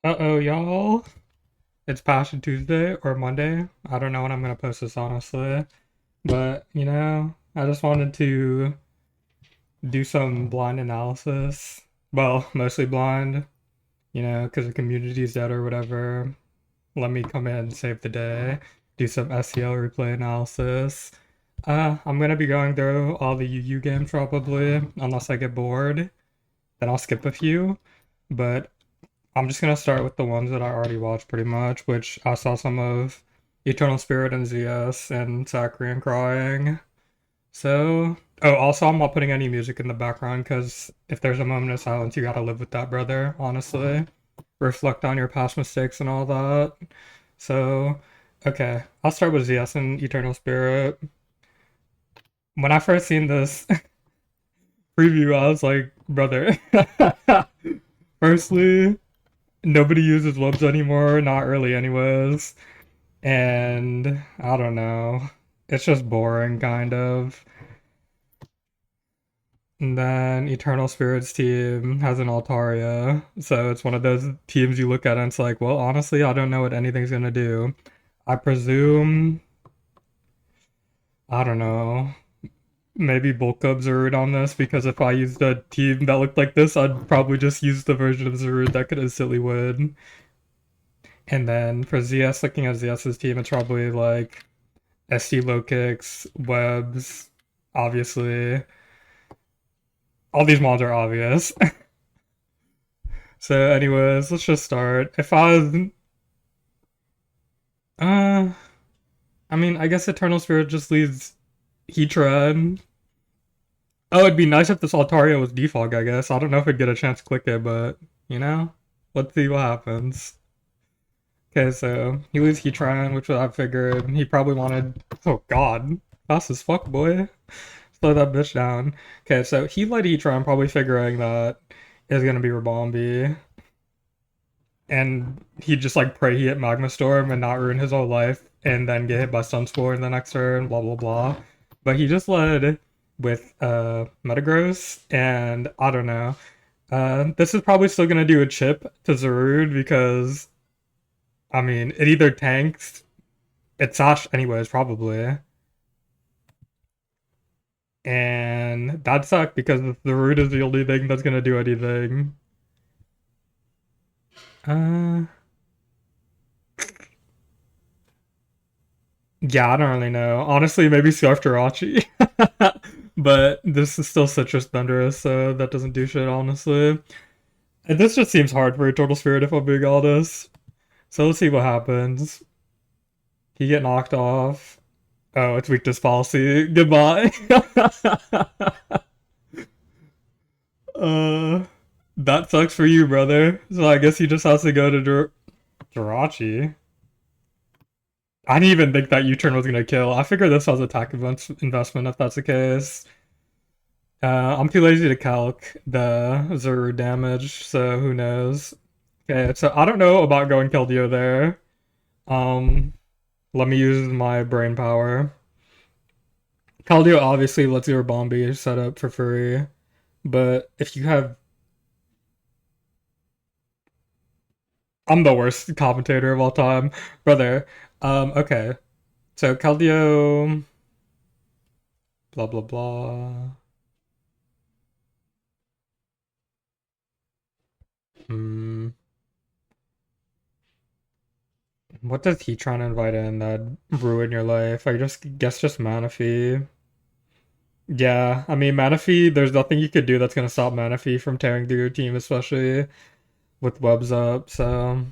Uh-oh, y'all. It's Passion Tuesday or Monday. I don't know when I'm gonna post this, honestly. But, I just wanted to do some blind analysis. Well, mostly blind, because the community's dead or whatever. Let me come in and save the day. Do some SEL replay analysis. I'm gonna be going through all the UU games probably, unless I get bored. Then I'll skip a few. But I'm just gonna start with the ones that I already watched pretty much, which I saw some of Eternal Spirit and ZS and Zachary and Crying. So, oh, also I'm not putting any music in the background because if there's a moment of silence, you gotta live with that, brother, honestly. Reflect on your past mistakes and all that. So, okay, I'll start with ZS and Eternal Spirit. When I first seen this preview, I was like, brother, firstly, nobody uses webs anymore, not really anyways. And I don't know. It's just boring, kind of. And then Eternal Spirits team has an Altaria. So it's one of those teams you look at and it's like, well, honestly, I don't know what anything's gonna do. I presume, I don't know, maybe bulk up Zerud on this because if I used a team that looked like this, I'd probably just use the version of Zerud that could instantly win. And then for ZS, looking at ZS's team, it's probably like SD low kicks, webs, obviously. All these mods are obvious. So, anyways, let's just start. If I was, uh, I mean, I guess Eternal Spirit just leaves Heatran. Oh, it'd be nice if this Altaria was defog, I guess. I don't know if I'd get a chance to click it, but, you know, let's see what happens. Okay, so he leaves Heatran, which I figured he probably wanted. Oh, God. Fast as fuck, boy. Slow that bitch down. Okay, so he led Heatran, probably figuring that it's gonna be Rabombi. And he'd just like pray he hit Magma Storm and not ruin his whole life, and then get hit by Sunspore in the next turn, blah blah blah. But he just led with Metagross, and I don't know. This is probably still gonna do a chip to Zarude because I mean it either tanks, it's Sash anyways, probably. And that sucked because the root is the only thing that's gonna do anything. Uh, yeah, I don't really know. Honestly, maybe Scarf Jirachi. But this is still Citrus Thunderous, so that doesn't do shit, honestly. And this just seems hard for a Total Spirit if I'm being honest. So let's see what happens. He get knocked off. Oh, it's weakness policy. Goodbye. uh, that sucks for you, brother. So I guess he just has to go to Jirachi. I didn't even think that U-turn was gonna kill. I figured this was attack investment if that's the case. I'm too lazy to calc the Zuru damage, so who knows. Okay, so I don't know about going Keldeo there. Um, Let me use my brain power. Keldeo obviously lets your bomb be set up for free, but if you have, I'm the worst commentator of all time, brother. Okay, so Keldeo, blah blah blah. Hmm. What does he trying to invite in that ruin your life? I just guess just Manaphy. Yeah, I mean Manaphy, there's nothing you could do that's gonna stop Manaphy from tearing through your team, especially with webs up, so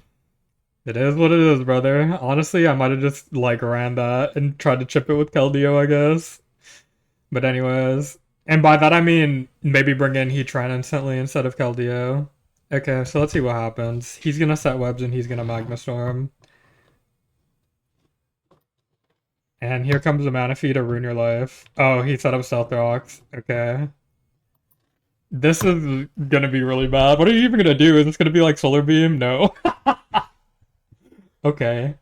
it is what it is, brother. Honestly, I might have just like ran that and tried to chip it with Keldeo, I guess. But anyways. And by that I mean maybe bring in Heatran instantly instead of Keldeo. Okay, so let's see what happens. He's gonna set webs and he's gonna Magma Storm. And here comes a Manaphy to ruin your life. Oh, he set up Stealth Rocks. Okay. This is gonna be really bad. What are you even gonna do? Is this gonna be like Solar Beam? No. Okay.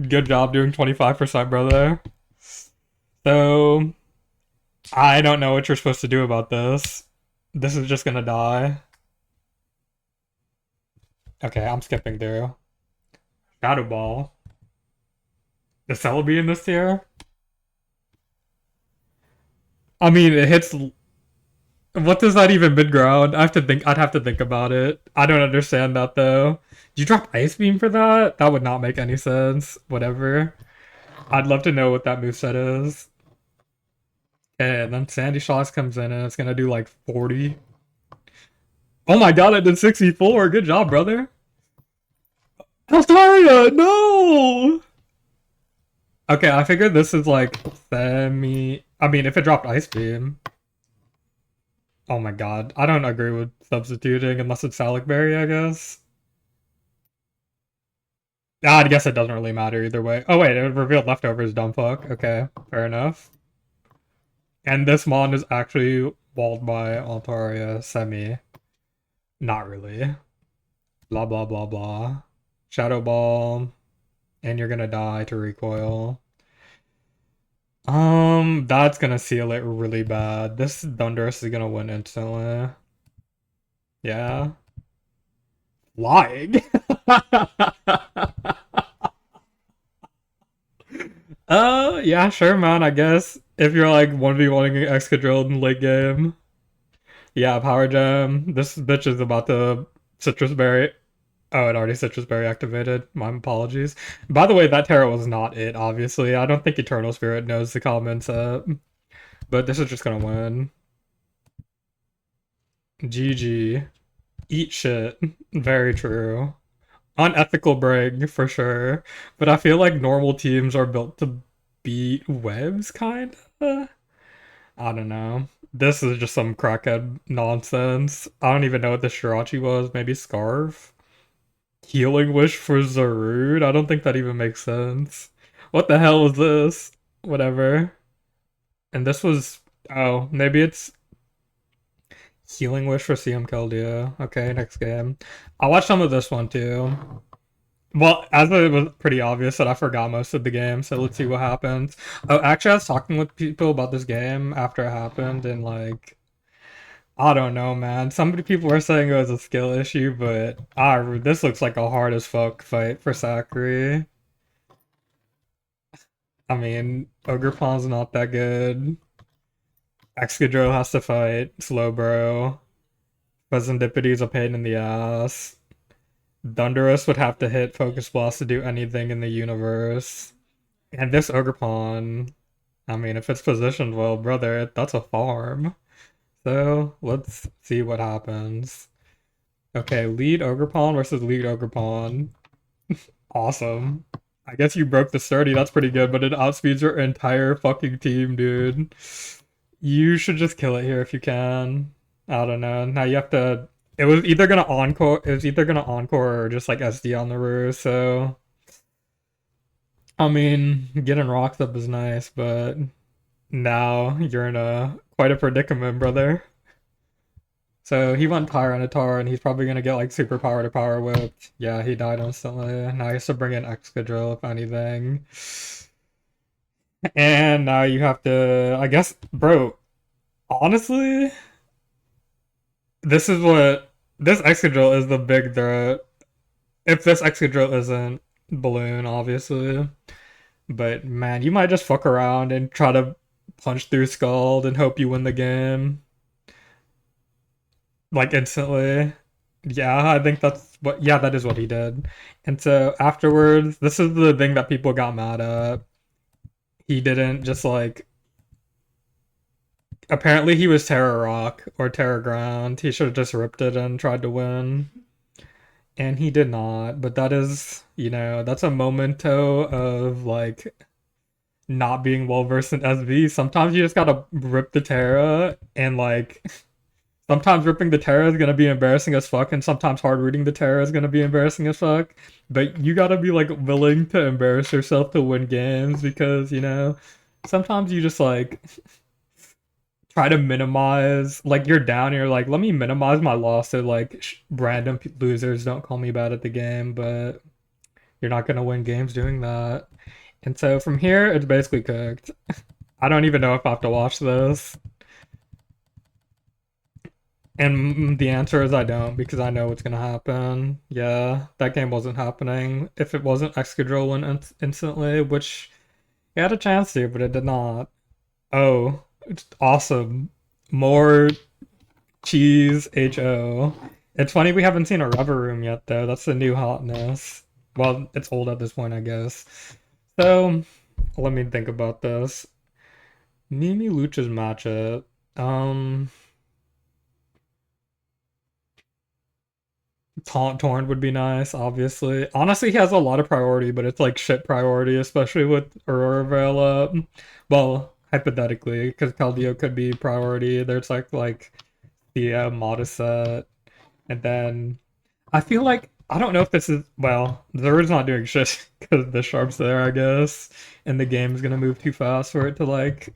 Good job doing 25%, brother. So, I don't know what you're supposed to do about this. This is just gonna die. Okay, I'm skipping through. Shadow Ball. The Celebi in this tier? I mean, it hits. What does that even mid ground? I have to think. I'd have to think about it. I don't understand that though. Did you drop Ice Beam for that? That would not make any sense. Whatever. I'd love to know what that moveset is. And then Sandy Shocks comes in and it's gonna do like 40. Oh my god, I did 64. Good job, brother. Altaria, no! Okay, I figured this is like semi. I mean, if it dropped Ice Beam. Oh my god. I don't agree with substituting unless it's Salic Berry, I guess. Ah, I guess it doesn't really matter either way. Oh wait, it revealed leftovers, dumb fuck. Okay, fair enough. And this mon is actually walled by Altaria semi. Not really. Blah blah blah blah. Shadow Ball. And you're gonna die to recoil. That's gonna seal it really bad. This Thunderous is gonna win instantly. Yeah. Lying. Yeah, sure, man, I guess. If you're like 1v1ing an Excadrill in late game. Yeah, Power Gem. This bitch is about to Citrus Berry. Oh, it already Citrus Berry activated. My apologies. By the way, that Terra was not it, obviously. I don't think Eternal Spirit knows the comments, but this is just gonna win. GG. Eat shit. Very true. Unethical break, for sure. But I feel like normal teams are built to beat webs, kinda? I don't know. This is just some crackhead nonsense. I don't even know what the Shirachi was. Maybe Scarf? Healing Wish for Zarude? I don't think that even makes sense. What the hell is this? Whatever. And this was... Oh, maybe it's Healing Wish for CM Keldeo. Okay, next game. I watched some of this one too. Well, as it was pretty obvious that I forgot most of the game, so let's see what happens. Oh, actually, I was talking with people about this game after it happened, and like, I don't know, man. Some people were saying it was a skill issue, but this looks like a hard as fuck fight for Sakura. I mean, Ogrepon's not that good. Excadrill has to fight Slowbro. Presendipity's a pain in the ass. Thunderous would have to hit Focus Blast to do anything in the universe. And this Ogerpon, I mean, if it's positioned well, brother, that's a farm. So, let's see what happens. Okay, lead Ogerpon versus lead Ogerpon. Awesome. I guess you broke the 30, that's pretty good, but it outspeeds your entire fucking team, dude. You should just kill it here if you can. I don't know. Now you have to... It was either gonna encore or just like SD on the roof, so... I mean, getting rocks up is nice, but now you're in a quite a predicament, brother. So he went Tyranitar, and he's probably gonna get like superpower to power whip. Yeah, he died instantly. Now he has to bring in Excadrill if anything. And now you have to, I guess, bro. Honestly, this Excadrill is the big threat. If this Excadrill isn't Balloon, obviously. But man, you might just fuck around and try to punch through Scald and hope you win the game. Like instantly. Yeah, I think yeah, that is what he did. And so afterwards, this is the thing that people got mad at. He didn't just like apparently he was Terra Rock or Terra Ground. He should have just ripped it and tried to win. And he did not, but that is, that's a memento of like not being well versed in SV. Sometimes you just gotta rip the Terra, and like sometimes ripping the Terra is gonna be embarrassing as fuck, and sometimes hard reading the Terra is gonna be embarrassing as fuck. But you gotta be like willing to embarrass yourself to win games because sometimes you just like try to minimize, like you're down and you're like, let me minimize my loss so like random losers don't call me bad at the game, but you're not gonna win games doing that. And so from here, it's basically cooked. I don't even know if I have to watch this. And the answer is I don't because I know what's gonna happen. Yeah, that game wasn't happening if it wasn't Excadrill win instantly, which it had a chance to, but it did not. Oh, it's awesome. More cheese, HO. It's funny we haven't seen a rubber room yet, though. That's the new hotness. Well, it's old at this point, I guess. So, let me think about this. Mimi Lucha's matchup. Um, Taunt Torn would be nice, obviously. Honestly, he has a lot of priority, but it's like shit priority, especially with Aurora Veil up. Well, hypothetically, because Keldeo could be priority. There's like the modest set, and then I feel like I don't know if this is well, Zer's not doing shit because the Sharp's there, I guess, and the game's gonna move too fast for it to like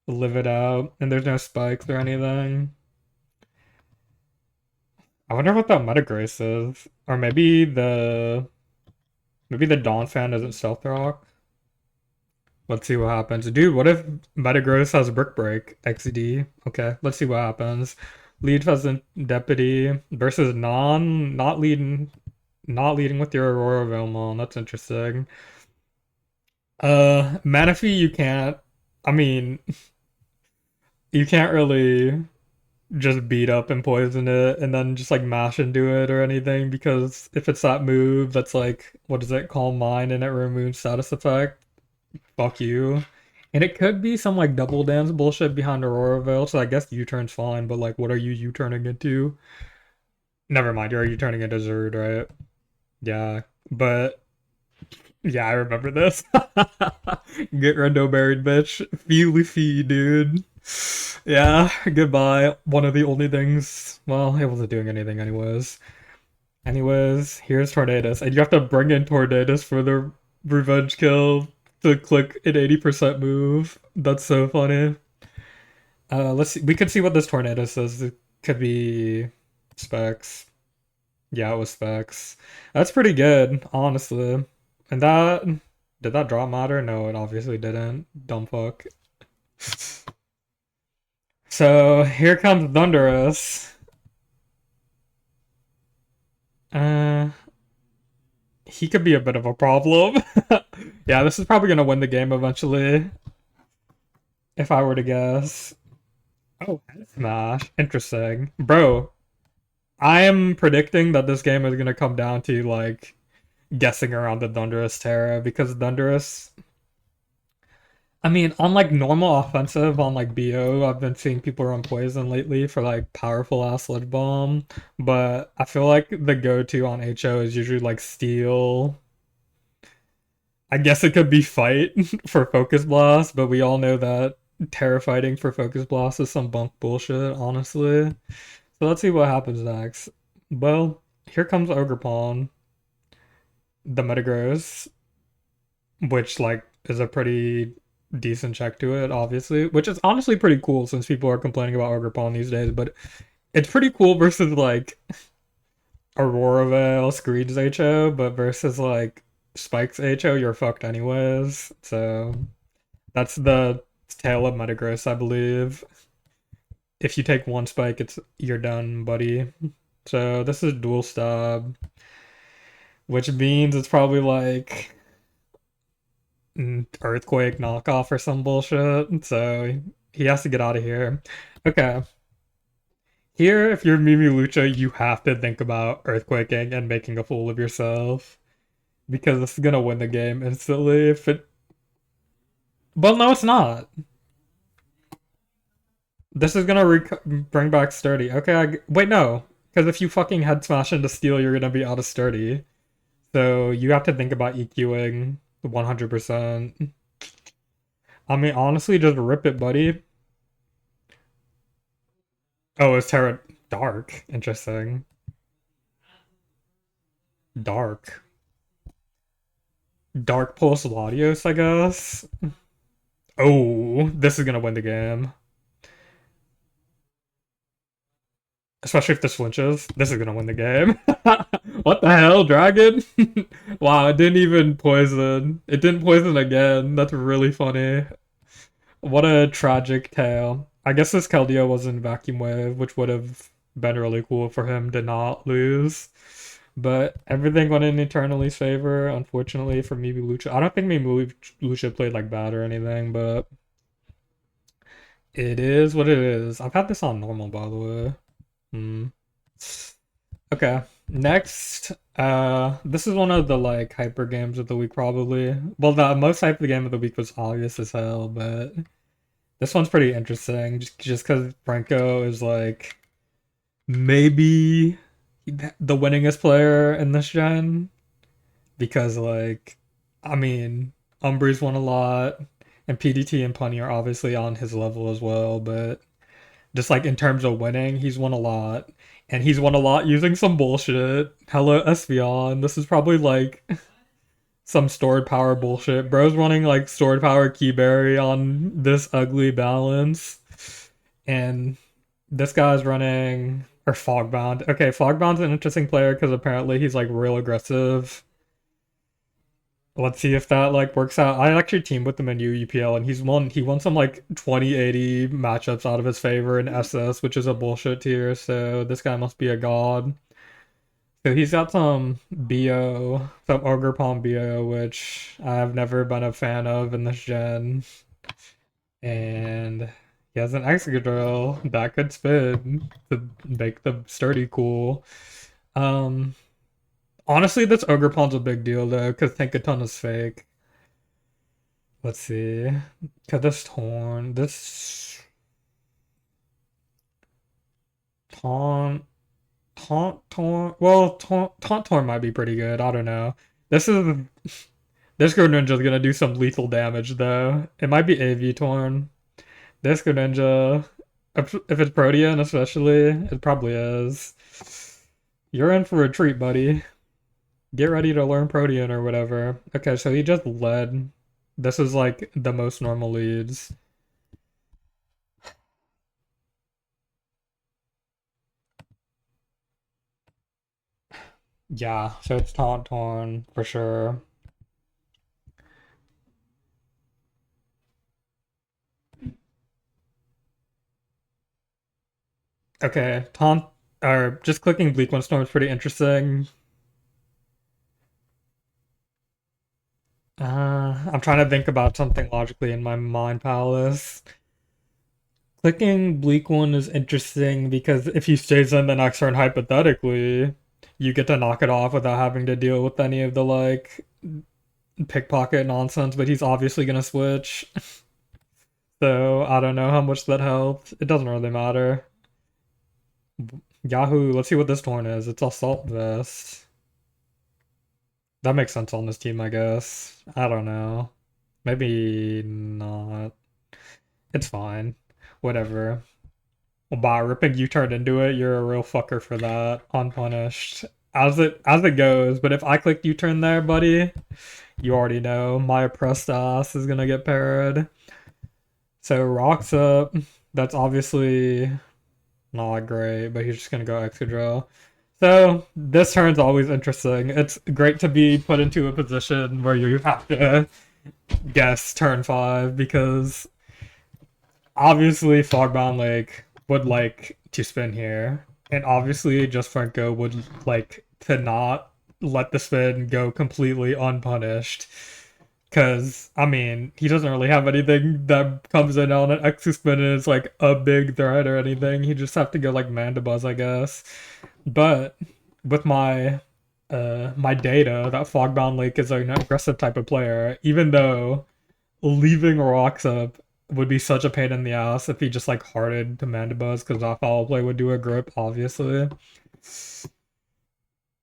live it out, and there's no spikes or anything. I wonder what that Metagross is. Or maybe the Dawn fan isn't Stealth Rock. Let's see what happens. Dude, what if Metagross has Brick Break XD? Okay, let's see what happens. Lead Pheasant Deputy versus not leading with your Aurora Veilmon. That's interesting. Manaphy you can't I mean, you can't really just beat up and poison it and then just like mash into it or anything because if it's that move that's like what is it, Calm Mind, and it removes status effect, fuck you. And it could be some like double dance bullshit behind Aurora Veil, so I guess U-turn's fine, but like what are you U-turning into? Never mind, you're U-turning into Zerd, right? Yeah. But yeah, I remember this. Get Rendo buried, bitch. Feely fee, dude. Yeah, goodbye. One of the only things. Well, it wasn't doing anything anyways. Anyways, here's Tornadus. And you have to bring in Tornadus for the revenge kill to click an 80% move. That's so funny. Let's see. We could see what this Tornadus is. It could be specs. Yeah, it was specs. That's pretty good, honestly. And that did that drop matter? No, it obviously didn't. Dumb fuck. So here comes Thunderous. Uh, he could be a bit of a problem. Yeah, this is probably gonna win the game eventually, if I were to guess. Oh, head smash. Interesting. Bro, I am predicting that this game is gonna come down to like guessing around the Thunderous Terra because Thunderous I mean, on like normal offensive on like BO, I've been seeing people run poison lately for like powerful ass sludge bomb, but I feel like the go-to on HO is usually like steel. I guess it could be fight for focus blast, but we all know that terra fighting for focus blast is some bunk bullshit, honestly. So let's see what happens next. Well, here comes Ogerpon, the Metagross, which like is a pretty decent check to it, obviously, which is honestly pretty cool since people are complaining about Ogerpon these days, but it's pretty cool versus like Aurora Veil Screed's HO, but versus like Spike's HO, you're fucked anyways. So that's the tale of Metagross, I believe. If you take one Spike, you're done, buddy. So this is dual stab, which means it's probably like earthquake knockoff or some bullshit. So he has to get out of here. Okay. Here, if you're Mimi Lucha, you have to think about earthquaking and making a fool of yourself. Because this is gonna win the game instantly if it well no it's not. This is gonna bring back sturdy. Okay, wait no. Because if you fucking head smash into steel, you're gonna be out of sturdy. So you have to think about EQing 100%. I mean, honestly, just rip it, buddy. Oh, it's Terra Dark. Interesting. Dark. Dark Pulse Latios, I guess. Oh, this is gonna win the game. Especially if this flinches. This is gonna win the game. What the hell, Dragon? Wow, it didn't even poison. It didn't poison again. That's really funny. What a tragic tale. I guess this Keldeo was in Vacuum Wave, which would have been really cool for him to not lose. But everything went in Eternity's favor, unfortunately, for Mibi Lucha. I don't think Mibi Lucha played like bad or anything, but it is what it is. I've had this on normal, by the way. Hmm. Okay. Next, this is one of the like hyper games of the week, probably. Well, the most hyper game of the week was obvious as hell, but this one's pretty interesting. Just because Franco is like maybe the winningest player in this gen, because like, I mean, Umbree's won a lot, and PDT and Punny are obviously on his level as well, but just like in terms of winning, he's won a lot. And he's won a lot using some bullshit. Hello, Espeon. This is probably like some stored power bullshit. Bro's running like stored power Keyberry on this ugly balance. And this guy's running or Fogbound. Okay, Fogbound's an interesting player because apparently he's like real aggressive. Let's see if that like works out. I actually teamed with him in UEPL and he won some like 2080 matchups out of his favor in SS, which is a bullshit tier, so this guy must be a god. So he's got some BO, some Ogre Palm BO, which I've never been a fan of in this gen. And he has an Excadrill that could spin to make the sturdy cool. Um, Honestly, this Ogre Pawn's a big deal though, because Think a Ton is fake. Let's see. Cause this taunt, well, taunt torn might be pretty good. I don't know. This is this Greninja's gonna do some lethal damage though. It might be AV torn. This Greninja, if it's Protean especially, it probably is. You're in for a treat, buddy. Get ready to learn Protean or whatever. Okay, so he just led. This is like the most normal leads. Yeah, so it's Taunt Torn for sure. Okay, Taunt or just clicking Bleak One Storm is pretty interesting. I'm trying to think about something logically in my mind palace. Clicking Bleak One is interesting because if he stays in the next turn, hypothetically, you get to knock it off without having to deal with any of the like pickpocket nonsense, but he's obviously gonna switch. So I don't know how much that helped. It doesn't really matter. Yahoo, let's see what this torn is. It's Assault Vest. That makes sense on this team, I guess. I don't know. Maybe not. It's fine. Whatever. Well, by ripping you turned into it, you're a real fucker for that. Unpunished. As it goes, but if I click U-turn there, buddy, you already know my oppressed ass is gonna get parried. So rocks up. That's obviously not great, but he's just gonna go Excadrill. So this turn's always interesting. It's great to be put into a position where you have to guess turn 5 because obviously Fogbound Lake would like to spin here, and obviously just Franco would like to not let the spin go completely unpunished. Because, I mean, he doesn't really have anything that comes in on an extra spin and is like a big threat or anything. He just have to go like Mandibuzz, I guess. But with my data, that Fogbound Lake is an aggressive type of player, even though leaving rocks up would be such a pain in the ass if he just like hearted to Mandibuzz because that foul play would do a grip, obviously.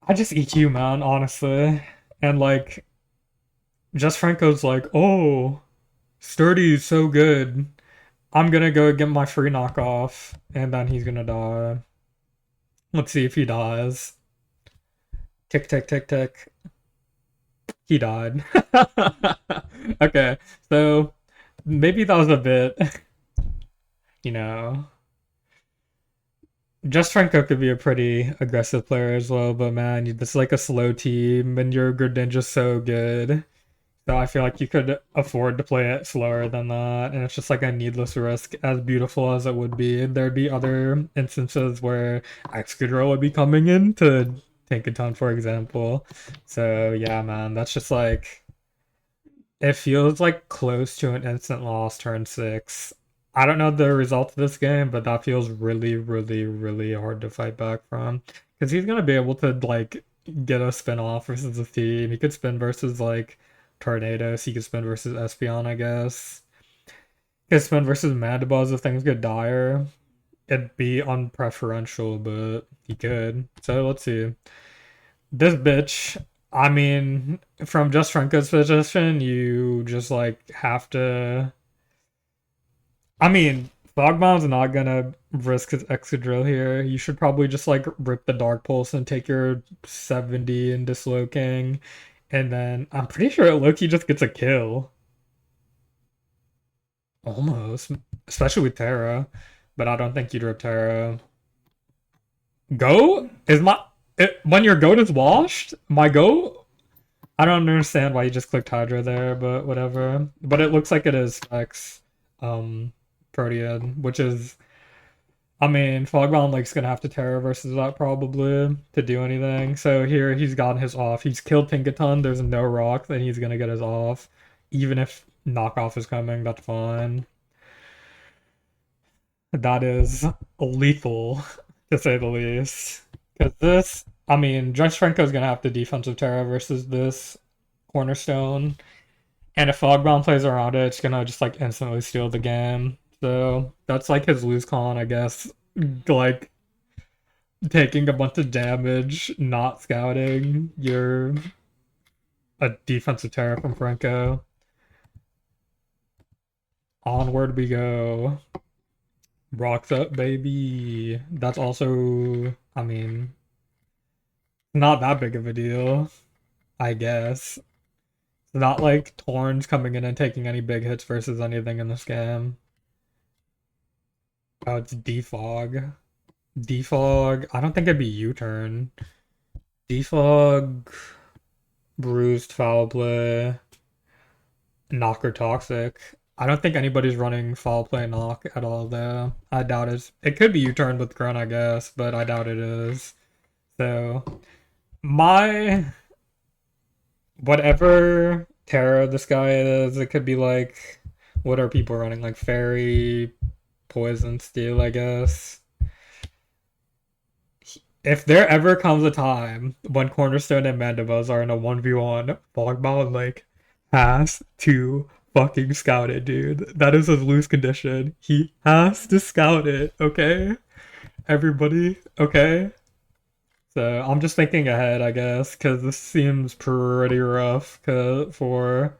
I just EQ, man, honestly. And like just Franco's like, oh, Sturdy is so good. I'm gonna go get my free knockoff, and then he's gonna die. Let's see if he dies. Tick, tick, tick, tick. He died. Okay, so maybe that was a bit, you know. Just Franco could be a pretty aggressive player as well, but man, this is like a slow team, and your Greninja's so good. So I feel like you could afford to play it slower than that, and it's just like a needless risk. As beautiful as it would be, there'd be other instances where Excadrill would be coming in to take a ton, for example. So yeah, man, that's just like it feels like close to an instant loss turn six. I don't know the result of this game, but that feels really, really, really hard to fight back from. Because he's gonna be able to like get a spin off versus a team. He could spin versus like Tornadoes. He could spin versus Espeon, I guess. He could spin versus Mandibuzz if things get dire. It'd be unpreferential, but he could. So let's see. This bitch, I mean, from just Franco's position, you just like have to. I mean, Fogbound's not gonna risk his Excadrill here. You should probably just like rip the Dark Pulse and take your 70 into Slowking. And then I'm pretty sure Loki just gets a kill. Almost. Especially with Terra. But I don't think you'd rip Terra. Go? Is my. When your goat is washed? My goat? I don't understand why you just clicked Hydra there, but whatever. But it looks like it is Specs, Protean, which is, I mean, Fogbound Lake's gonna have to Terra versus that probably to do anything. So here he's gotten his off. He's killed Tinkaton. There's no rock, then he's gonna get his off. Even if knockoff is coming, that's fine. That is lethal, to say the least. Because this, I mean, Judge Franco's gonna have to defensive Terra versus this Cornerstone. And if Fogbound plays around it, it's gonna just like instantly steal the game. So that's like his lose con, I guess. Like taking a bunch of damage, not scouting. You're a defensive terror from Franco. Onward we go. Rocks up, baby. That's also, I mean, not that big of a deal, I guess. It's not like Torn's coming in and taking any big hits versus anything in this game. Oh, it's Defog. Defog. I don't think it'd be U-turn. Defog, bruised, foul play, knock or toxic. I don't think anybody's running foul play knock at all though. I doubt it. It could be U-turn with Grunt, I guess, but I doubt it is. So my whatever Terra this guy is, it could be like what are people running? Like Fairy, Poison, Steel, I guess. If there ever comes a time when Cornerstone and Mandibuzz are in a 1v1, Fogbound like has to fucking scout it, dude. That is his loose condition. He has to scout it, okay? Everybody, okay? So I'm just thinking ahead, I guess, because this seems pretty rough for.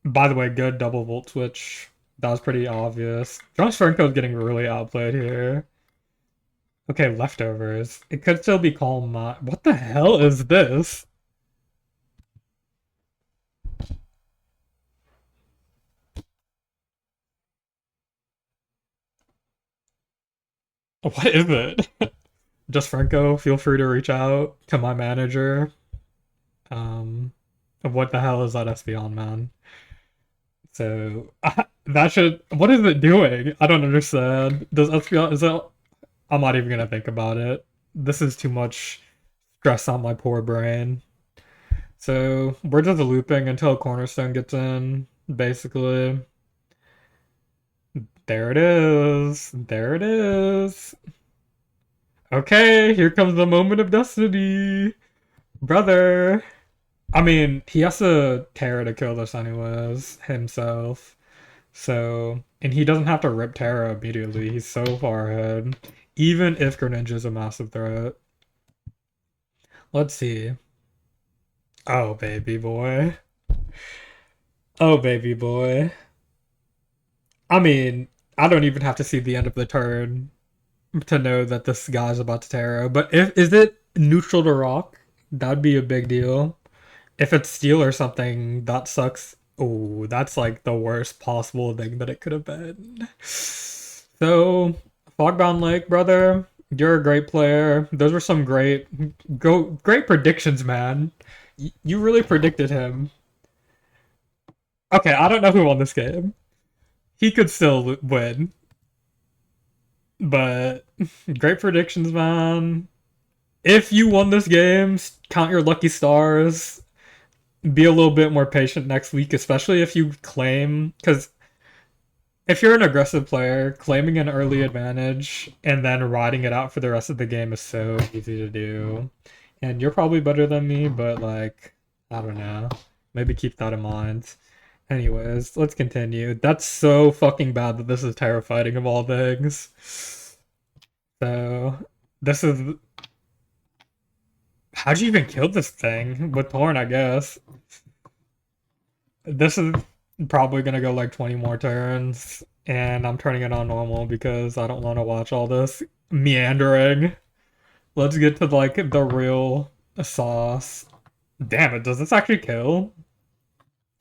By the way, good double volt switch. That was pretty obvious. Josh Franco's getting really outplayed here. Okay, leftovers. It could still be Calm. What the hell is this? What is it? Just Franco, feel free to reach out to my manager. Um, what the hell is that Espeon, man? So that should. What is it doing? I don't understand. Does Espeon? Is it? I'm not even gonna think about it. This is too much stress on my poor brain. So we're just looping until Cornerstone gets in, basically. There it is. There it is. Okay, here comes the moment of destiny. Brother. I mean, he has to Terra to kill this anyways, himself. So, and he doesn't have to rip Terra immediately. He's so far ahead. Even if Greninja's a massive threat. Let's see. Oh, baby boy. Oh, baby boy. I mean, I don't even have to see the end of the turn to know that this guy's about to Terra. But if is it neutral to rock? That'd be a big deal. If it's steel or something, that sucks. Oh, that's like the worst possible thing that it could have been. So, Fogbound Lake, brother, you're a great player. Those were some great predictions, man. You really predicted him. Okay, I don't know who won this game. He could still win, but great predictions, man. If you won this game, count your lucky stars. Be a little bit more patient next week, especially if you claim, because if you're an aggressive player, claiming an early advantage and then riding it out for the rest of the game is so easy to do. And you're probably better than me, but like, I don't know. Maybe keep that in mind. Anyways, let's continue. That's so fucking bad that this is terrifying of all things. So, this is. How'd you even kill this thing? With Thorn, I guess. This is probably gonna go like 20 more turns, and I'm turning it on normal because I don't want to watch all this meandering. Let's get to like the real sauce. Damn it, does this actually kill?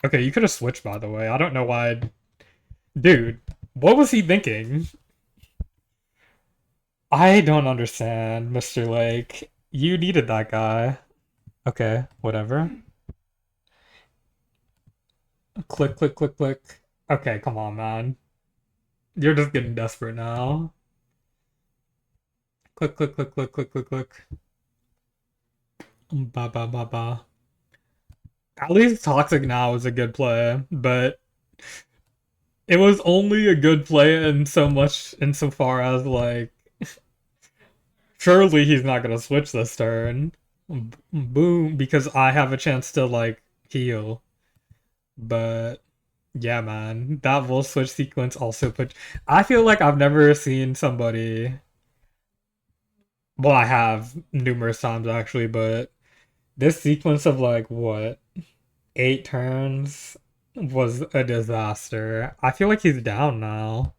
Okay, you could have switched by the way. I don't know why. Dude, what was he thinking? I don't understand, Mr. Lake. You needed that guy. Okay, whatever. Click, click, click, click. Okay, come on, man. You're just getting desperate now. Click, click, click, click, click, click, click. Ba ba ba ba. At least Toxic now is a good play, but it was only a good play in so much insofar as like surely he's not gonna switch this turn. Boom, because I have a chance to like heal. But yeah, man, that Volt switch sequence also put. I feel like I've never seen somebody. Well, I have numerous times actually, but this sequence of like what 8 turns was a disaster. I feel like he's down now,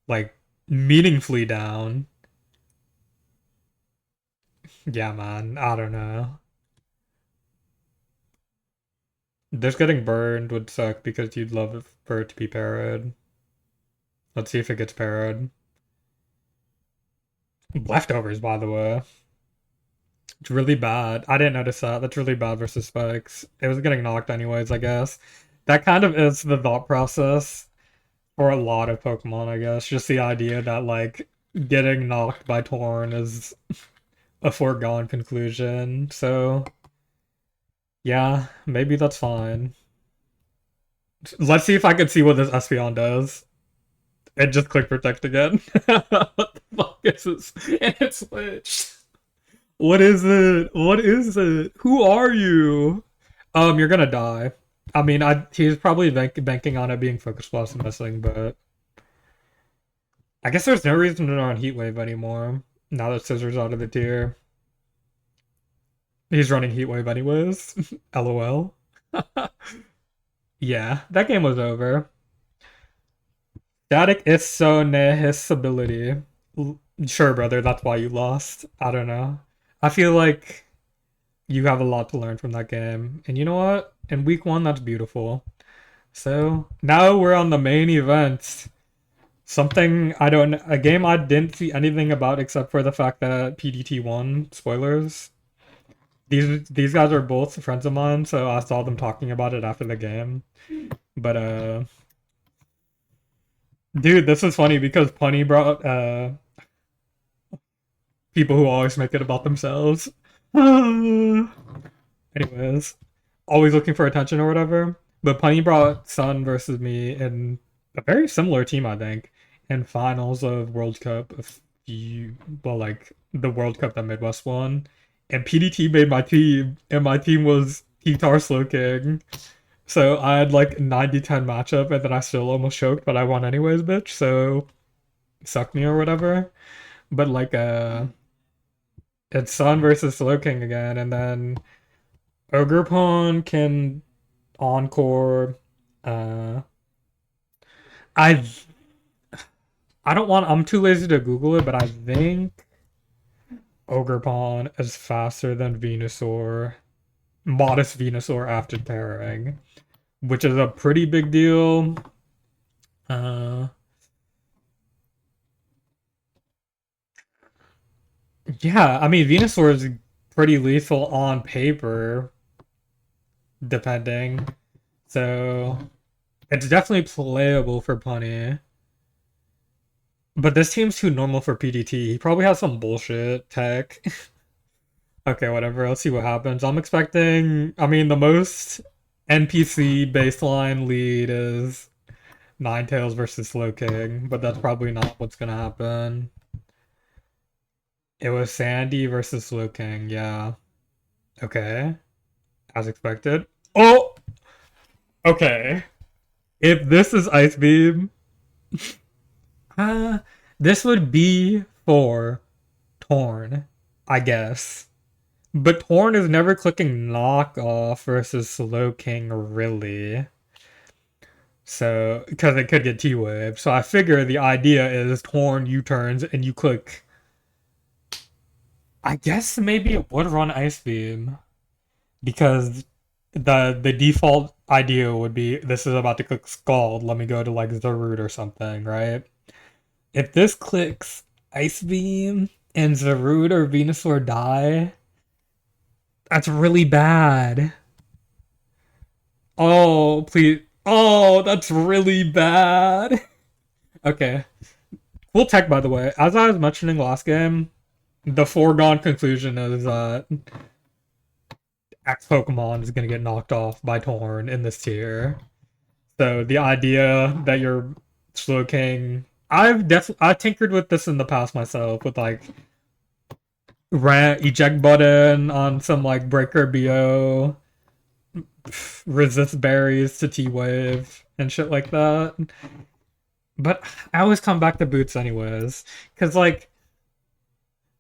like meaningfully down. Yeah, man, I don't know. This getting burned would suck because you'd love for it to be parried. Let's see if it gets parried. Leftovers, by the way. It's really bad. I didn't notice that. That's really bad versus spikes. It was getting knocked anyways, I guess. That kind of is the thought process for a lot of Pokemon, I guess. Just the idea that, like, getting knocked by Torn is a foregone conclusion. So, yeah, maybe that's fine. Let's see if I can see what this Espeon does. And just click protect again. What the fuck is this? And it's switched. What is it? What is it? Who are you? You're gonna die. I mean, he's probably banking on it being Focus Blast and missing, but I guess there's no reason to run Heat Wave anymore. Now that Scissor's out of the tier. He's running Heat Wave anyways. LOL. Yeah, that game was over. Static is so his ability. Sure, brother, that's why you lost. I don't know. I feel like you have a lot to learn from that game. And you know what? In week 1, that's beautiful. So now we're on the main event. Something I don't, a game I didn't see anything about except for the fact that PDT won. Spoilers. These guys are both friends of mine, so I saw them talking about it after the game. But dude, this is funny because Punny brought people who always make it about themselves. Anyways, always looking for attention or whatever. But Punny brought Sun versus me in a very similar team, I think, in finals of World Cup. Well, like the World Cup that Midwest won. And PDT made my team, and my team was Guitar Slow King. So I had like 90-10 matchup, and then I still almost choked, but I won anyways, bitch. So suck me or whatever. But like it's Sun versus Slow King again, and then Ogre can encore. Uh, I I don't want. I'm too lazy to Google it, but I think Ogre is faster than Venusaur, modest Venusaur after pairing, which is a pretty big deal. Uh, yeah, I mean Venusaur is pretty lethal on paper, depending. So It's definitely playable for Punny. But this team's too normal for PDT. He probably has some bullshit tech. Okay, whatever. Let's see what happens. I'm expecting. I mean, the most NPC baseline lead is Ninetales versus Slow King, but that's probably not what's gonna happen. It was Sandy versus Slow King, yeah. Okay, as expected. Oh! Okay. If this is Ice Beam, uh, this would be for Torn, I guess. But Torn is never clicking knockoff versus Slow King, really. So, because it could get T-Wave. So I figure the idea is Torn U-turns and you click. I guess maybe it would run Ice Beam. Because the default idea would be this is about to click Scald. Let me go to like Zarud or something, right? If this clicks Ice Beam and Zarud or Venusaur die, that's really bad. Oh, please. Oh, that's really bad. Okay. Cool tech, by the way. As I was mentioning last game, the foregone conclusion is that X Pokemon is going to get knocked off by Torn in this tier. So the idea that you're Slowking, I tinkered with this in the past myself with like rant eject button on some like breaker BO, resist berries to T wave and shit like that. But I always come back to boots anyways, because like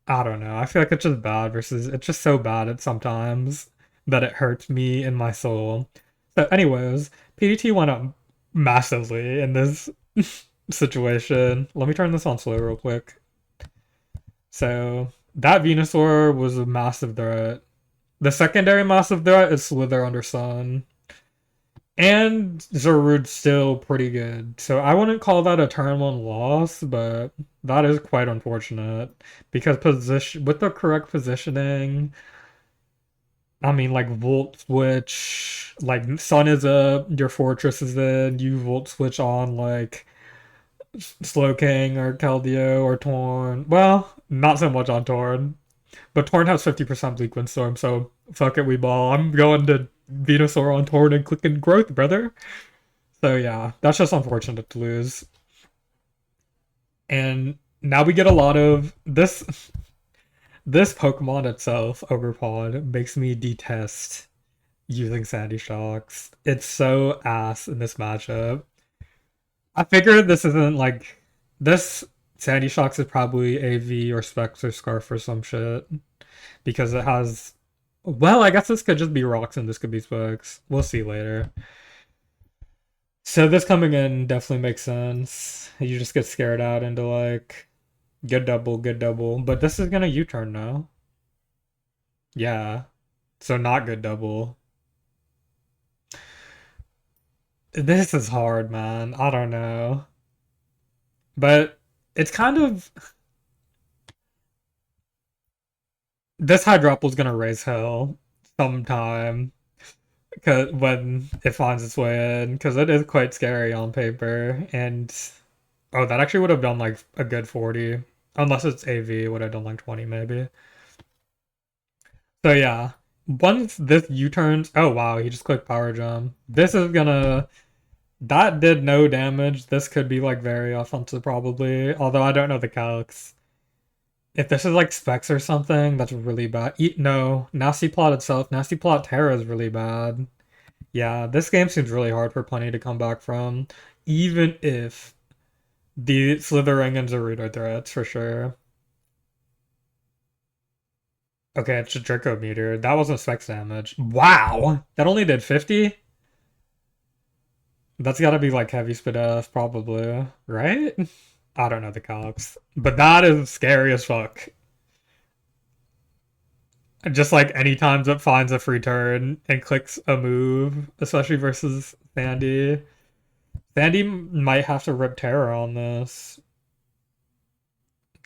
I don't know, I feel like it's just bad versus it's just so bad at sometimes that it hurts me in my soul. So anyways, PDT went up massively in this situation. Let me turn this on slow real quick. So that Venusaur was a massive threat. The secondary massive threat is Slither under Sun. And Zarud's still pretty good. So I wouldn't call that a turn one loss, but that is quite unfortunate. Because position with the correct positioning, I mean like Volt Switch, like Sun is up, your Fortress is in, you Volt Switch on like Slowking or Keldeo or Torn. Well, not so much on Torn. But Torn has 50% Bleak Windstorm, so fuck it, we ball. I'm going to Venusaur on Torn and clicking Growth, brother. So yeah, that's just unfortunate to lose. And now we get a lot of this. This Pokemon itself, Overpod, makes me detest using Sandy Shocks. It's so ass in this matchup. I figured this isn't like this. Sandy Shocks is probably AV or Specs or Scarf or some shit because it has. Well, I guess this could just be rocks and this could be Specs. We'll see later. So this coming in definitely makes sense. You just get scared out into like good double, good double. But this is gonna U-turn now. Yeah. So not good double. This is hard, man. I don't know. But it's kind of this Hydrople's gonna raise hell sometime. Cause when it finds its way in, because it is quite scary on paper. And oh, that actually would have done like a good 40, unless it's AV, would have done like 20 maybe. So yeah, once this U-turns, oh wow, he just clicked Power Jump. This is gonna that did no damage. This could be like very offensive probably, although I don't know the calcs. If this is like Specs or something, that's really bad. No, Nasty Plot itself, Nasty Plot Terra is really bad. Yeah, this game seems really hard for Plenty to come back from, even if the Slithering and Zarud are threats for sure. Okay, it's a Draco Meteor. That wasn't Specs damage. Wow! That only did 50? That's gotta be like Heavy Spit F, probably. Right? I don't know the calcs. But that is scary as fuck. Just like any times it finds a free turn and clicks a move, especially versus Sandy. Sandy might have to rip Terror on this.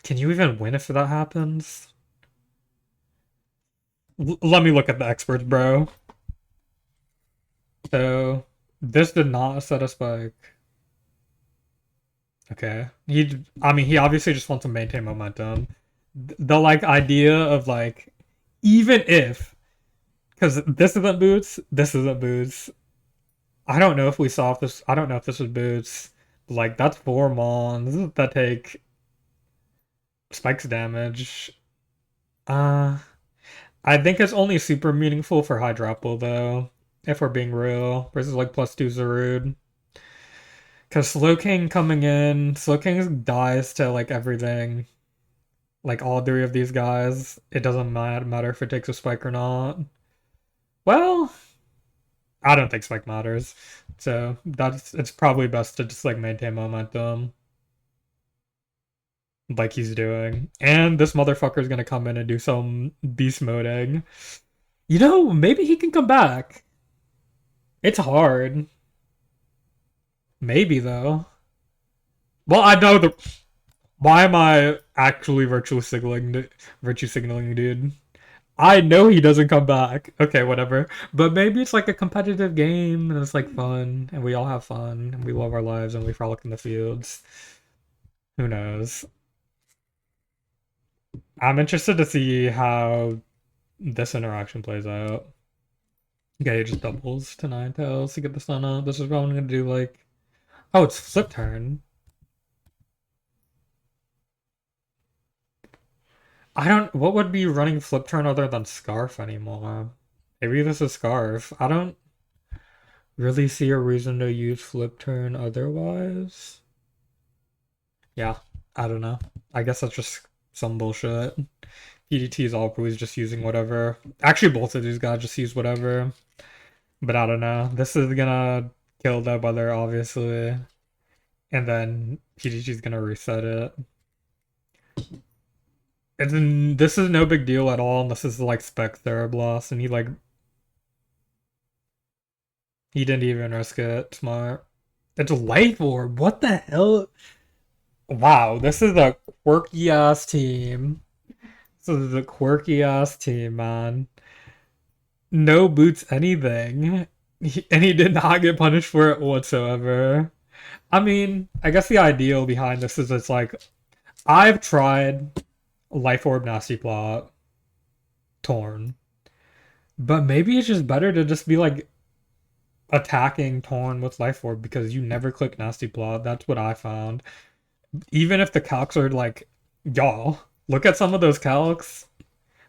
Can you even win if that happens? Let me look at the experts, bro. So This did not set a spike. Okay. I mean, he obviously just wants to maintain momentum. The like idea of like, even if, because this isn't boots. I don't know if we saw if this, I don't know if this was boots. Like, that's four mons that take spikes damage. Uh, I think it's only super meaningful for Hydrapple though, if we're being real, versus like +2 Zarude. Because Slowking coming in, Slowking dies to like everything. Like all three of these guys, it doesn't matter if it takes a spike or not. Well, I don't think spike matters. So it's probably best to just like maintain momentum like he's doing. And this motherfucker's gonna come in and do some beast moding. You know, maybe he can come back. It's hard. Maybe though. Well, I know the. Why am I actually virtue signaling, dude? I know he doesn't come back. Okay, whatever. But maybe it's like a competitive game and it's like fun and we all have fun and we love our lives and we frolic in the fields. Who knows? I'm interested to see how this interaction plays out. Okay, it just doubles to 9 tails to get the stun up. This is what I'm gonna do like. Oh, it's flip turn. I don't. What would be running flip turn other than Scarf anymore? Maybe this is Scarf. I don't really see a reason to use flip turn otherwise. Yeah, I don't know. I guess that's just some bullshit. PDT is always just using whatever. Actually, both of these guys just use whatever. But I don't know. This is gonna kill that weather, obviously. And then PDT is gonna reset it. And then this is no big deal at all, and this is like Spec Therablast, and he didn't even risk it. Smart. It's Life Orb. What the hell? Wow, this is a quirky ass team. This is a quirky ass team, man. No boots anything. And he did not get punished for it whatsoever. I mean, I guess the ideal behind this is it's like, I've tried Life Orb Nasty Plot, Torn, but maybe it's just better to just be like attacking Torn with Life Orb because you never click Nasty Plot. That's what I found. Even if the calcs are like, y'all, look at some of those calcs.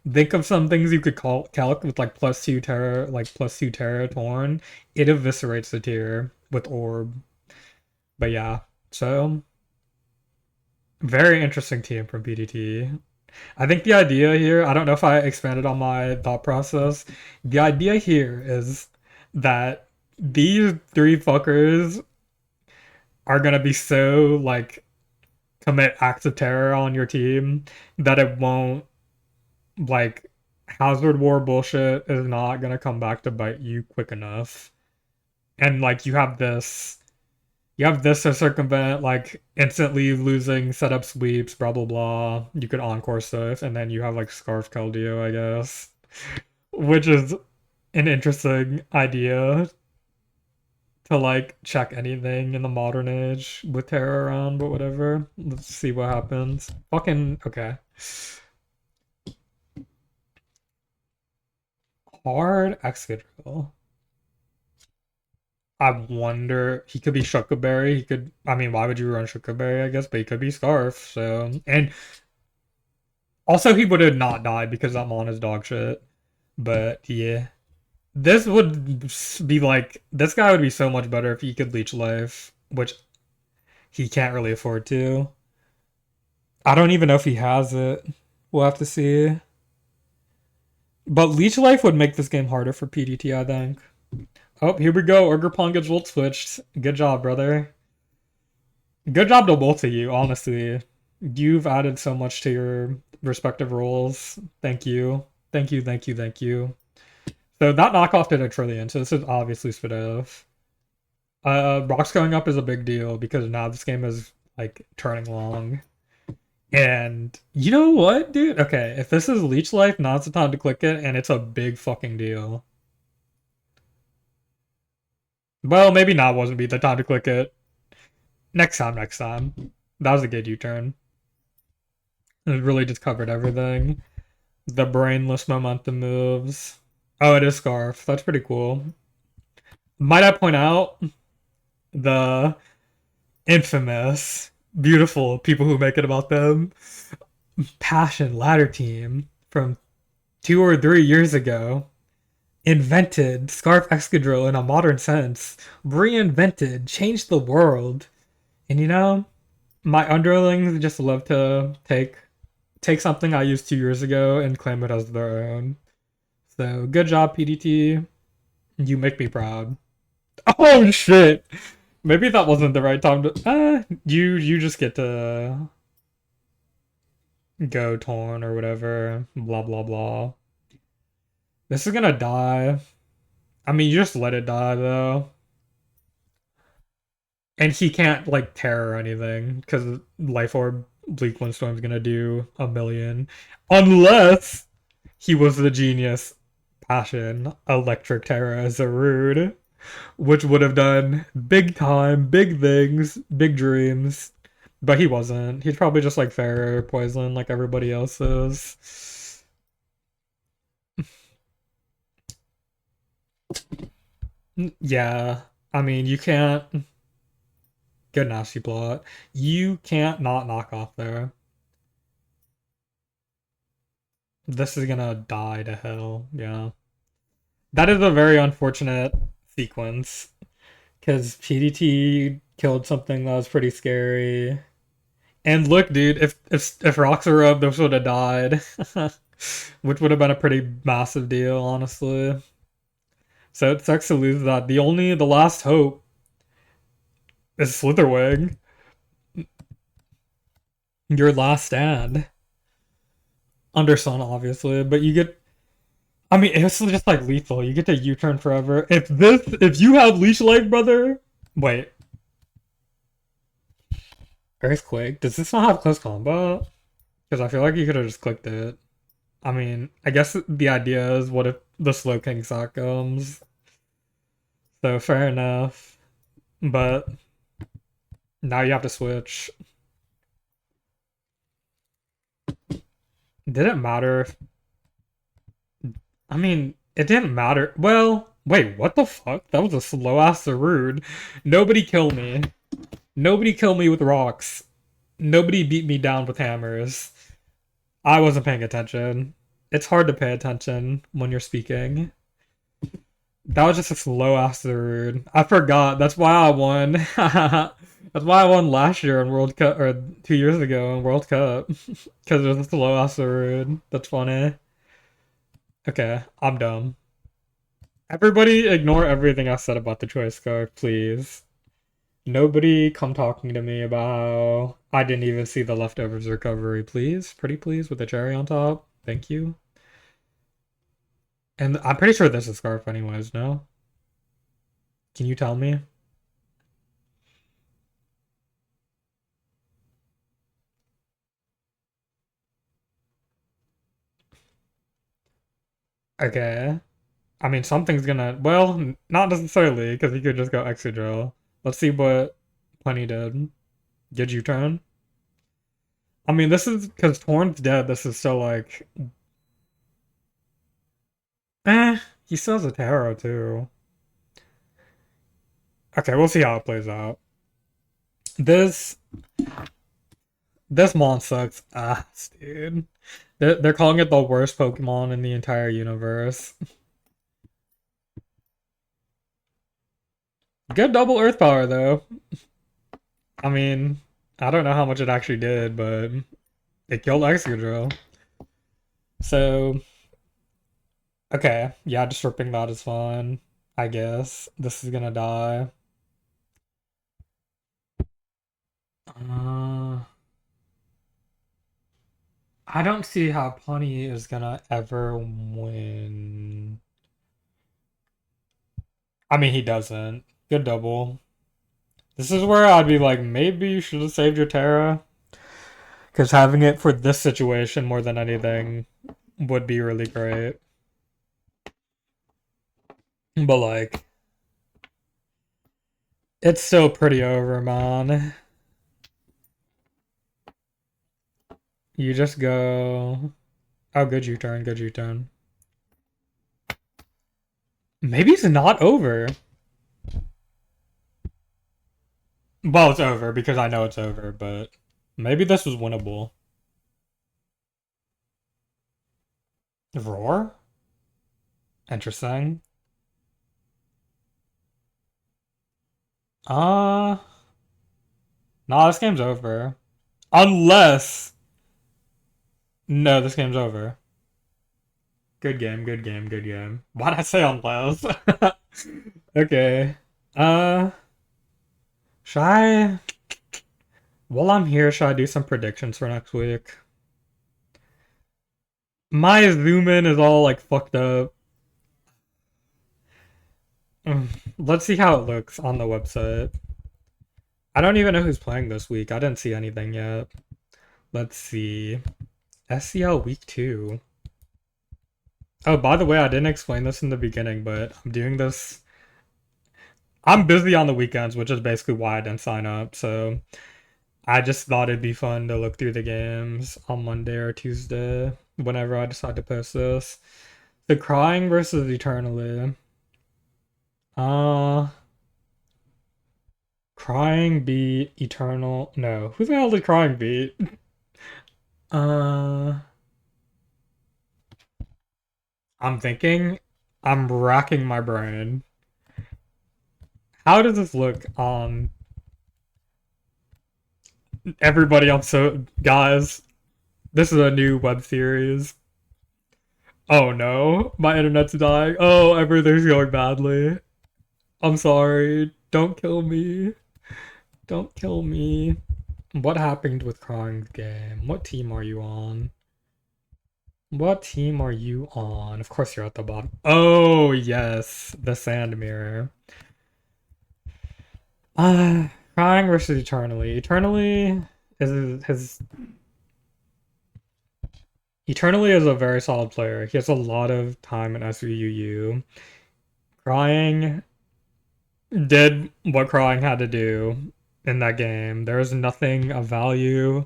Think of some things you could call calc with like +2 terror, like +2 terror torn. It eviscerates the tier with orb. But yeah, so very interesting team from PDT. I think the idea here, I don't know if I expanded on my thought process. The idea here is that these three fuckers are gonna be so like commit acts of terror on your team that it won't like Hazard War bullshit is not gonna come back to bite you quick enough. And like you have this to circumvent like instantly losing setup sweeps, blah blah blah. You could encore stuff, and then you have like Scarf Keldeo, I guess. Which is an interesting idea to like check anything in the modern age with terror around, but whatever. Let's see what happens. Fucking okay. Hard Excadrill. I wonder he could be Shuckleberry. He could. I mean, why would you run Shuckleberry? I guess, but he could be Scarf. So, and also he would have not died because that Mon is dog shit. But yeah, this would be like this guy would be so much better if he could leech life, which he can't really afford to. I don't even know if he has it. We'll have to see. But leech life would make this game harder for PDT, I think. Oh, here we go. Urgerpon gets volt switched. Good job, brother. Good job to both of you, honestly. You've added so much to your respective roles. Thank you. Thank you, thank you, thank you. So that knockoff did a trillion, so this is obviously Svidov. Rocks going up is a big deal because now this game is like turning long. And you know what, dude? Okay, if this is Leech Life, now's the time to click it, and it's a big fucking deal. Well, maybe now wasn't be the time to click it. Next time, next time. That was a good U-turn. It really just covered everything. The brainless momentum moves. Oh, it is Scarf. That's pretty cool. Might I point out the infamous, beautiful people who make it about them Passion ladder team from 2 or 3 years ago invented Scarf Excadrill in a modern sense, reinvented, changed the world. And you know, my underlings just love to take something I used 2 years ago and claim it as their own. So good job, PDT. You make me proud. Oh shit! Maybe that wasn't the right time to. You just get to go torn or whatever. Blah blah blah. This is gonna die. I mean, you just let it die though. And he can't like tear or anything because Life Orb Bleak Windstorm's gonna do a million, unless he was the genius Passion Electric Terra as a rude, which would have done big time, big things, big dreams. But he wasn't. He's probably just like Fairy Poison like everybody else is. Yeah, I mean, you can't. Good nasty plot. You can't not knock off there. This is gonna die to hell. Yeah. That is a very unfortunate sequence. Because PDT killed something that was pretty scary. And look, dude, if rocks were up, this would have died. Which would have been a pretty massive deal, honestly. So it sucks to lose that. The last hope is Slitherwing. Your last stand. Under Sun, obviously, but you get. I mean, it's just like lethal. You get to U-turn forever. If you have Leash Life, brother. Wait, Earthquake. Does this not have close combat? Because I feel like you could have just clicked it. I mean, I guess the idea is what if the Slow King Sock comes? So fair enough. But now you have to switch. Did it matter if I mean, it didn't matter. Well, wait, what the fuck? That was a slow ass rude. Nobody kill me. Nobody kill me with rocks. Nobody beat me down with hammers. I wasn't paying attention. It's hard to pay attention when you're speaking. That was just a slow ass rude. I forgot. That's why I won. That's why I won last year in World Cup, or 2 years ago in World Cup. Because it was a slow ass rude. That's funny. Okay, I'm dumb. Everybody ignore everything I said about the choice scarf, please. Nobody come talking to me about how I didn't even see the leftovers recovery, please. Pretty please with the cherry on top. Thank you. And I'm pretty sure this is scarf anyways, no? Can you tell me? Okay. I mean, something's gonna. Well, not necessarily, because you could just go Excadrill. Let's see what Punny did. Did you turn? I mean, this is because Torn's dead. This is so like, he still has a tarot too. Okay, we'll see how it plays out. This this mon sucks ass, dude. They're calling it the worst Pokemon in the entire universe. Good double Earth power though. I mean, I don't know how much it actually did, but it killed Excadrill. So okay, yeah, just ripping that is fine. I guess this is gonna die. Uh, I don't see how Punny is gonna ever win. I mean, he doesn't. Good double. This is where I'd be like, maybe you should have saved your Terra. Because having it for this situation more than anything would be really great. But like, It's still pretty over, man. You just go. Oh, good U-turn, good U-turn. Maybe it's not over. Well, it's over because I know it's over, but maybe this was winnable. Roar? Interesting. Uh, nah, this game's over. Unless. No, this game's over. Good game, good game, good game. Why'd I say unless? Okay. Uh, should I. While I'm here, should I do some predictions for next week? My zoom in is all like fucked up. Mm, let's see how it looks on the website. I don't even know who's playing this week. I didn't see anything yet. Let's see. SCL week 2. Oh, by the way, I didn't explain this in the beginning, but I'm doing this. I'm busy on the weekends, which is basically why I didn't sign up. So I just thought it'd be fun to look through the games on Monday or Tuesday whenever I decide to post this. The Crying versus Eternally. Uh, Crying beat Eternal. No, who the hell did Crying beat? Uh, I'm thinking. I'm racking my brain. How does this look on everybody else? So, guys, this is a new web series. Oh no, my internet's dying. Oh, everything's going badly. I'm sorry. Don't kill me. Don't kill me. What happened with Krong's game? What team are you on? What team are you on? Of course you're at the bottom. Oh, yes. The Sand Mirror. Crying versus Eternally. Eternally is a very solid player. He has a lot of time in SVUU. Crying did what Crying had to do in that game. There was nothing of value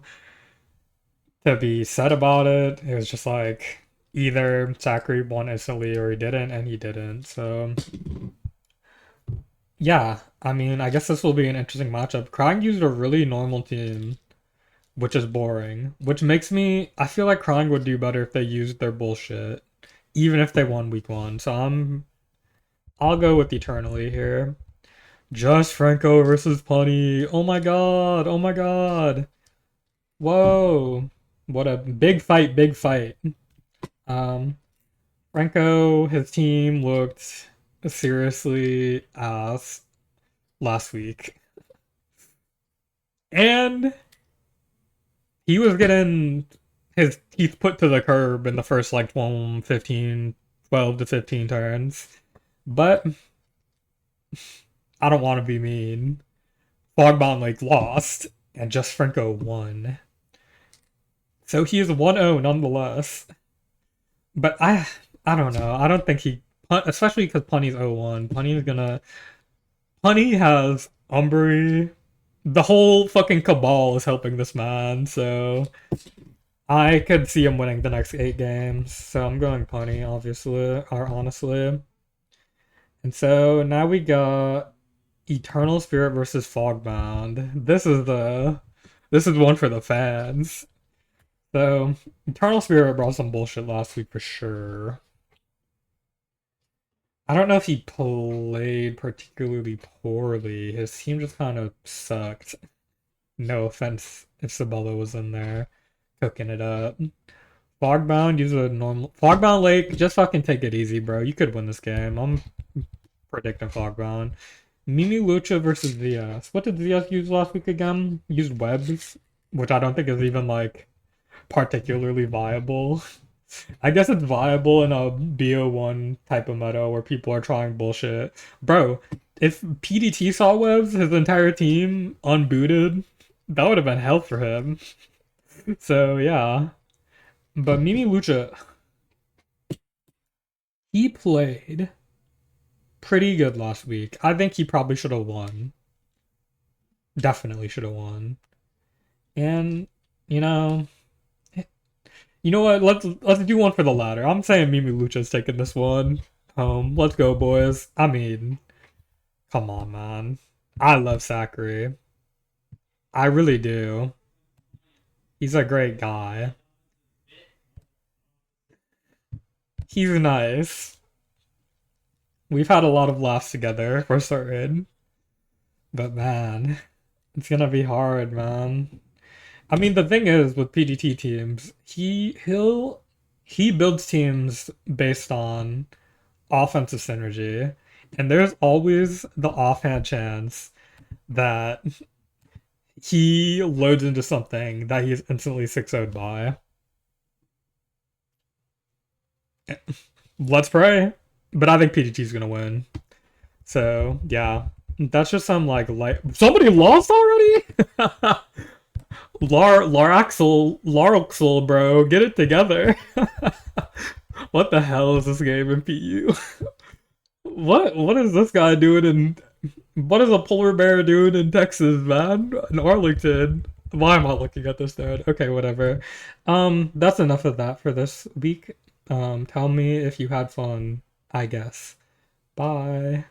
to be said about it. It was just like either Zachary won instantly or he didn't, and he didn't. So yeah, I mean, I guess this will be an interesting matchup. Crying used a really normal team, which is boring. Which makes me I feel like Crying would do better if they used their bullshit, even if they won week 1. So I'll go with Eternally here. Just Franco versus Punny. Oh my god. Oh my god. Whoa. What a big fight, big fight. Um, Franco, his team looked seriously ass last week. And he was getting his teeth put to the curb in the first like 12, 15, 12 to 15 turns. But I don't want to be mean. Fogbound Lake lost, and Just Franco won. So he is 1-0 nonetheless. But I don't know. I don't think he, especially because Punny's 0-1. Punny has Umbry. The whole fucking cabal is helping this man, so I could see him winning the next 8 games. So I'm going Punny, obviously, or honestly. And so now we got Eternal Spirit versus Fogbound. This is one for the fans. So Eternal Spirit brought some bullshit last week for sure. I don't know if he played particularly poorly. His team just kind of sucked. No offense if Sabella was in there cooking it up. Fogbound, use a normal Fogbound Lake, just fucking take it easy, bro. You could win this game. I'm predicting Fogbound. Mimi Lucha versus ZS. What did ZS use last week again? Used webs, which I don't think is even like particularly viable. I guess it's viable in a BO1 type of meta where people are trying bullshit. Bro, if PDT saw webs, his entire team unbooted, that would have been hell for him. So yeah. But Mimi Lucha, he played pretty good last week. I think he probably should have won. definitely should have won. And you know, you know what? Let's do one for the ladder. I'm saying Mimi Lucha's taking this one home. Let's go, boys. I mean, come on, man. I love Zachary. I really do. He's a great guy. He's nice. We've had a lot of laughs together for certain. But man, it's gonna be hard, man. I mean, the thing is with PGT teams, he builds teams based on offensive synergy, and there's always the offhand chance that he loads into something that he's instantly 6-0'd by. Let's pray. But I think PGT's gonna win. So yeah. That's just some like light. Somebody lost already? Larxel, bro, get it together. What the hell is this game in PU? What is this guy doing in what is a polar bear doing in Texas, man? In Arlington. Why am I looking at this node? Okay, whatever. That's enough of that for this week. Tell me if you had fun, I guess. Bye.